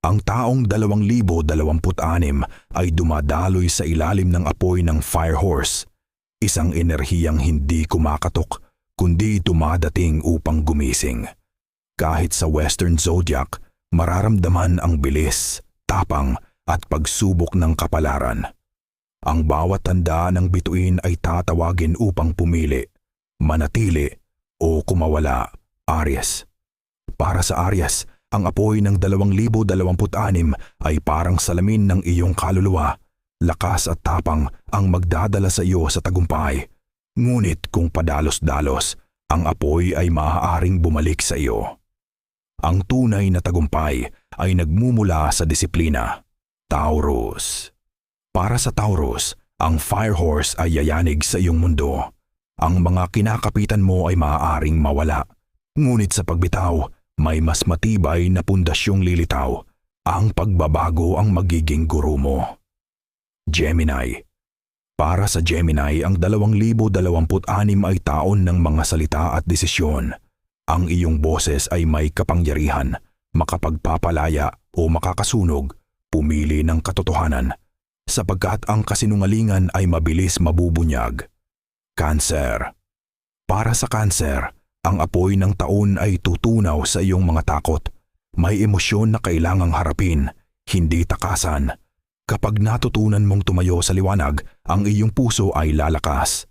Ang taong 2026 ay dumadaloy sa ilalim ng apoy ng Firehorse, isang enerhiyang hindi kumakatok kundi dumadating upang gumising. Kahit sa Western Zodiac, mararamdaman ang bilis, tapang at pagsubok ng kapalaran. Ang bawat tanda ng bituin ay tatawagin upang pumili, manatili o kumawala. Aries. Para sa Aries, ang apoy ng 2026 ay parang salamin ng iyong kaluluwa. Lakas at tapang ang magdadala sa iyo sa tagumpay. Ngunit kung padalos-dalos, ang apoy ay maaaring bumalik sa iyo. Ang tunay na tagumpay ay nagmumula sa disiplina. Taurus. Para sa Taurus, ang Firehorse ay yayanig sa iyong mundo. Ang mga kinakapitan mo ay maaaring mawala. Ngunit sa pagbitaw, may mas matibay na pundasyong lilitaw. Ang pagbabago ang magiging guro mo. Gemini. Para sa Gemini, ang 2026 ay taon ng mga salita at desisyon. Ang iyong boses ay may kapangyarihan, makapagpapalaya o makakasunog, pumili ng katotohanan, sapagkat ang kasinungalingan ay mabilis mabubunyag. Cancer. Para sa Cancer, ang apoy ng taon ay tutunaw sa iyong mga takot. May emosyon na kailangang harapin, hindi takasan. Kapag natutunan mong tumayo sa liwanag, ang iyong puso ay lalakas.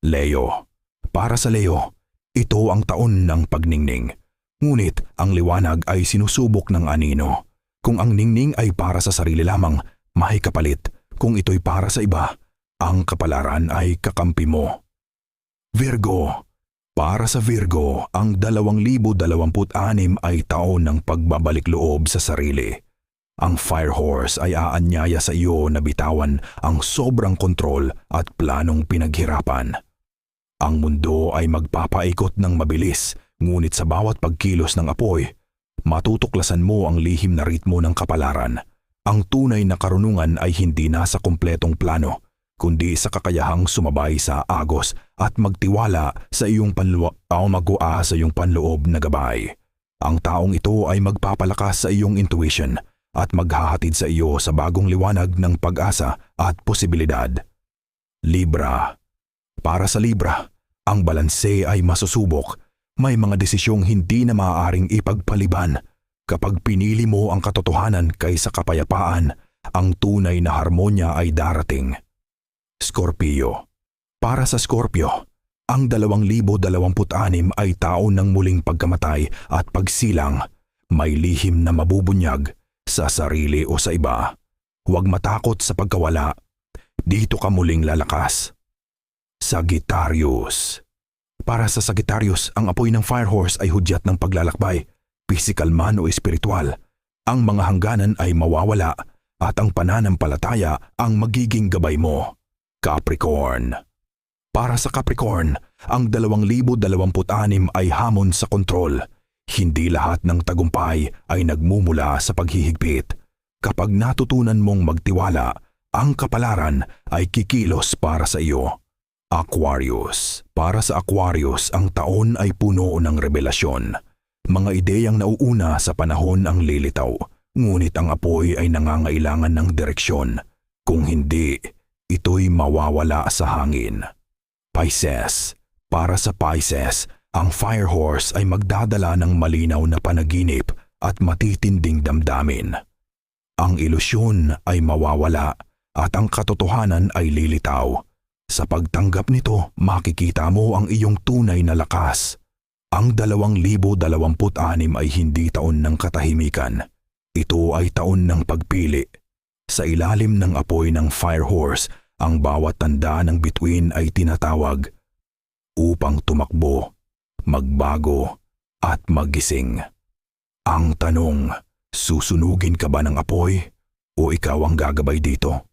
Leo. Para sa Leo, ito ang taon ng pagningning. Ngunit ang liwanag ay sinusubok ng anino. Kung ang ningning ay para sa sarili lamang, may kapalit. Kung ito'y para sa iba, ang kapalaran ay kakampi mo. Virgo. Para sa Virgo, ang 2026 ay taon ng pagbabalik loob sa sarili. Ang Firehorse ay aanyaya sa iyo na bitawan ang sobrang kontrol at planong pinaghirapan. Ang mundo ay magpapaikot ng mabilis, ngunit sa bawat pagkilos ng apoy, matutuklasan mo ang lihim na ritmo ng kapalaran. Ang tunay na karunungan ay hindi nasa kumpletong plano, kundi sa kakayahang sumabay sa agos at magtiwala sa iyong panloob na gabay. Ang taong ito ay magpapalakas sa iyong intuition at maghahatid sa iyo sa bagong liwanag ng pag-asa at posibilidad. Libra. Para sa Libra, ang balanse ay masusubok. May mga desisyong hindi na maaaring ipagpaliban. Kapag pinili mo ang katotohanan kaysa kapayapaan, ang tunay na harmonya ay darating. Scorpio. Para sa Scorpio, ang 2026 ay taon ng muling pagkamatay at pagsilang. May lihim na mabubunyag sa sarili o sa iba. Huwag matakot sa pagkawala. Dito ka muling lalakas. Sagittarius. Para sa Sagittarius, ang apoy ng Firehorse ay hudyat ng paglalakbay, pisikal man o espiritual. Ang mga hangganan ay mawawala at ang pananampalataya ang magiging gabay mo. Capricorn. Para sa Capricorn, ang 2026 ay hamon sa kontrol. Hindi lahat ng tagumpay ay nagmumula sa paghihigpit. Kapag natutunan mong magtiwala, ang kapalaran ay kikilos para sa iyo. Aquarius. Para sa Aquarius, ang taon ay puno ng revelasyon. Mga ideyang nauuna sa panahon ang lilitaw, ngunit ang apoy ay nangangailangan ng direksyon. Kung hindi, ito'y mawawala sa hangin. Pisces. Para sa Pisces, ang Firehorse ay magdadala ng malinaw na panaginip at matitinding damdamin. Ang ilusyon ay mawawala at ang katotohanan ay lilitaw. Sa pagtanggap nito, makikita mo ang iyong tunay na lakas. Ang 2026 ay hindi taon ng katahimikan. Ito ay taon ng pagpili. Sa ilalim ng apoy ng Firehorse, ang bawat tanda ng bituin ay tinatawag upang tumakbo, magbago at magising. Ang tanong, susunugin ka ba ng apoy o ikaw ang gagabay dito?